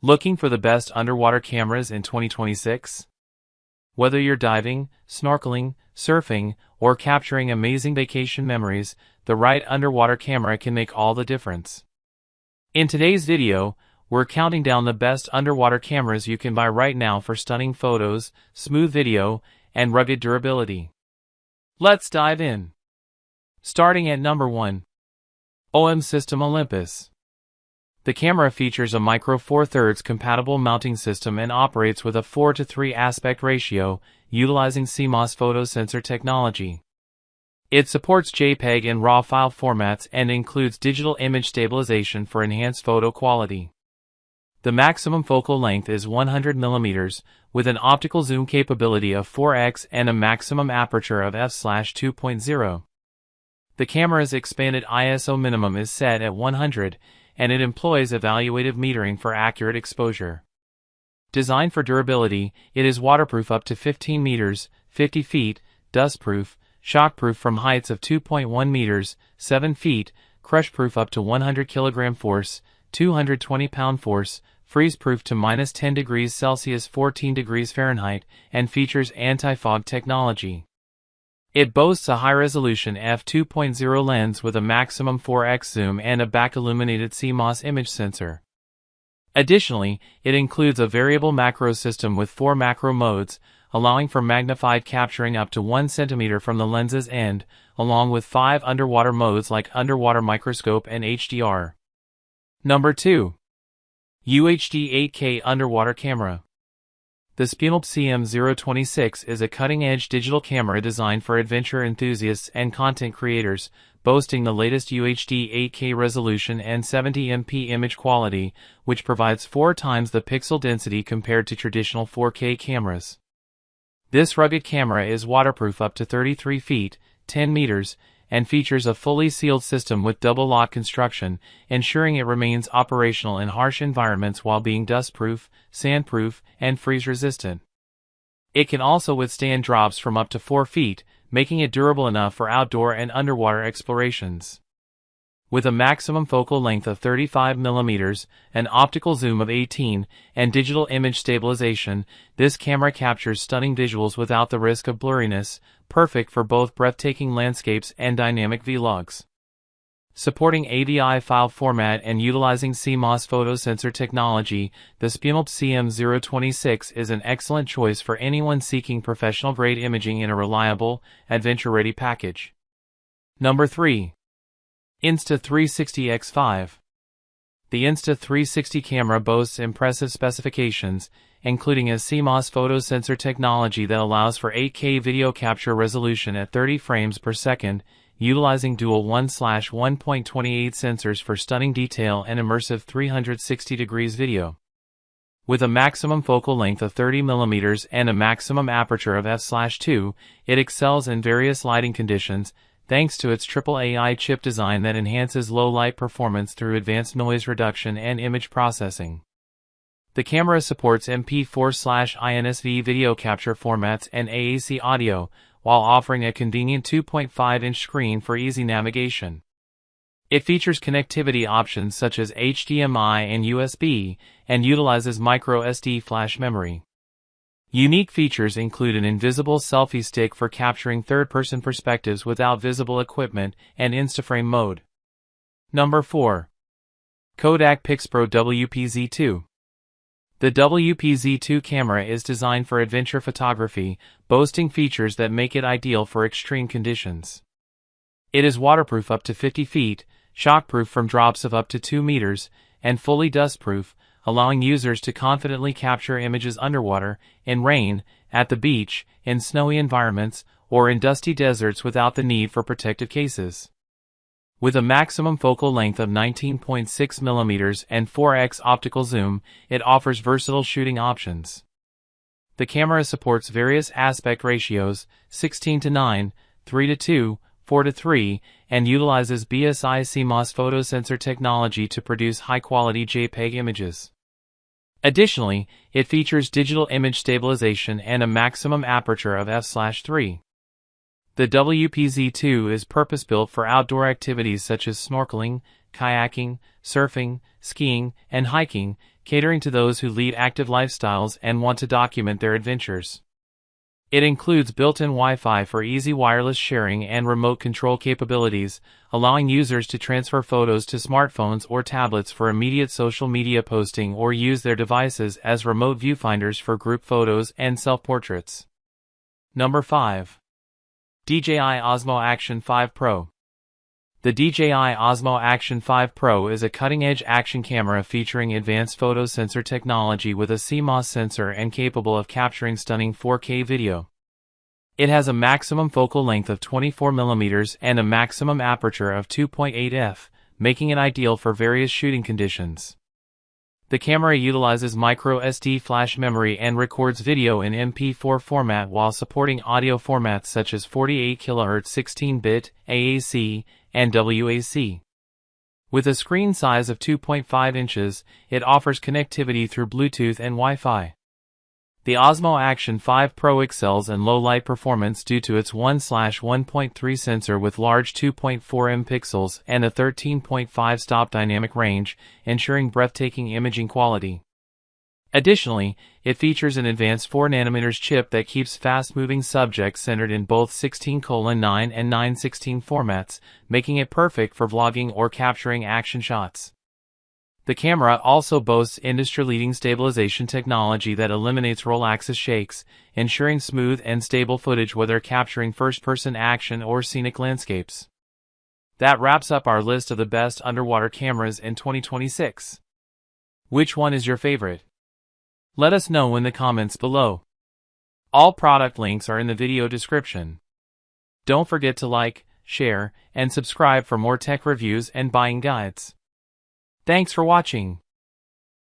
Looking for the best underwater cameras in 2026? Whether you're diving, snorkeling, surfing, or capturing amazing vacation memories, the right underwater camera can make all the difference. In today's video, we're counting down the best underwater cameras you can buy right now for stunning photos, smooth video, and rugged durability. Let's dive in. Starting at number 1. OM System Olympus. The camera features a micro 4/3 compatible mounting system and operates with a 4:3 aspect ratio, utilizing CMOS photosensor technology. It supports JPEG and RAW file formats and includes digital image stabilization for enhanced photo quality. The maximum focal length is 100 mm, with an optical zoom capability of 4x and a maximum aperture of f/2.0. The camera's expanded ISO minimum is set at 100, and it employs evaluative metering for accurate exposure. Designed for durability, it is waterproof up to 15 meters, 50 feet, dustproof, shockproof from heights of 2.1 meters, 7 feet, crushproof up to 100 kilogram force, 220 pound force, freeze-proof to -10 degrees Celsius 14 degrees Fahrenheit, and features anti-fog technology. It boasts a high-resolution f2.0 lens with a maximum 4x zoom and a back-illuminated CMOS image sensor. Additionally, it includes a variable macro system with 4 macro modes, allowing for magnified capturing up to 1 cm from the lens's end, along with 5 underwater modes like underwater microscope and HDR. Number 2. UHD 8K Underwater Camera. The Snorkeling CM026 is a cutting-edge digital camera designed for adventure enthusiasts and content creators, boasting the latest UHD 8K resolution and 70MP image quality, which provides 4 times the pixel density compared to traditional 4K cameras. This rugged camera is waterproof up to 33 feet, 10 meters, and features a fully sealed system with double lock construction, ensuring it remains operational in harsh environments while being dustproof, sandproof, and freeze-resistant. It can also withstand drops from up to 4 feet, making it durable enough for outdoor and underwater explorations. With a maximum focal length of 35 mm, an optical zoom of 18, and digital image stabilization, this camera captures stunning visuals without the risk of blurriness, perfect for both breathtaking landscapes and dynamic vlogs. Supporting AVI file format and utilizing CMOS photosensor technology, the Snorkeling CM026 is an excellent choice for anyone seeking professional-grade imaging in a reliable, adventure-ready package. Number 3. Insta360X5. The Insta360 camera boasts impressive specifications, including a CMOS photosensor technology that allows for 8K video capture resolution at 30 frames per second, utilizing dual 1/1.28 sensors for stunning detail and immersive 360 degrees video. With a maximum focal length of 30 mm and a maximum aperture of f/2, it excels in various lighting conditions, thanks to its AAA chip design that enhances low-light performance through advanced noise reduction and image processing. The camera supports MP4/INSV video capture formats and AAC audio, while offering a convenient 2.5-inch screen for easy navigation. It features connectivity options such as HDMI and USB, and utilizes microSD flash memory. Unique features include an invisible selfie stick for capturing third-person perspectives without visible equipment, and Instaframe mode. Number 4. Kodak PixPro WPZ2. The WPZ2 camera is designed for adventure photography, boasting features that make it ideal for extreme conditions. It is waterproof up to 50 feet, shockproof from drops of up to 2 meters, and fully dustproof, allowing users to confidently capture images underwater, in rain, at the beach, in snowy environments, or in dusty deserts without the need for protective cases. With a maximum focal length of 19.6 mm and 4x optical zoom, it offers versatile shooting options. The camera supports various aspect ratios, 16:9, 3:2, 4:3, and utilizes BSI CMOS photosensor technology to produce high-quality JPEG images. Additionally, it features digital image stabilization and a maximum aperture of f/3. The WPZ2 is purpose-built for outdoor activities such as snorkeling, kayaking, surfing, skiing, and hiking, catering to those who lead active lifestyles and want to document their adventures. It includes built-in Wi-Fi for easy wireless sharing and remote control capabilities, allowing users to transfer photos to smartphones or tablets for immediate social media posting or use their devices as remote viewfinders for group photos and self-portraits. Number 5. DJI Osmo Action 5 Pro. The DJI Osmo Action 5 Pro is a cutting-edge action camera featuring advanced photo sensor technology with a CMOS sensor and capable of capturing stunning 4K video. It has a maximum focal length of 24 mm and a maximum aperture of 2.8 f, making it ideal for various shooting conditions. The camera utilizes micro SD flash memory and records video in MP4 format while supporting audio formats such as 48 kHz 16-bit, AAC, and WAC. With a screen size of 2.5 inches, it offers connectivity through Bluetooth and Wi-Fi. The Osmo Action 5 Pro excels in low light performance due to its 1/1.3 sensor with large 2.4 M pixels and a 13.5 stop dynamic range, ensuring breathtaking imaging quality. Additionally, it features an advanced 4nm chip that keeps fast-moving subjects centered in both 16:9 and 9:16 formats, making it perfect for vlogging or capturing action shots. The camera also boasts industry-leading stabilization technology that eliminates roll axis shakes, ensuring smooth and stable footage whether capturing first-person action or scenic landscapes. That wraps up our list of the best underwater cameras in 2026. Which one is your favorite? Let us know in the comments below. All product links are in the video description. Don't forget to like, share, and subscribe for more tech reviews and buying guides. Thanks for watching.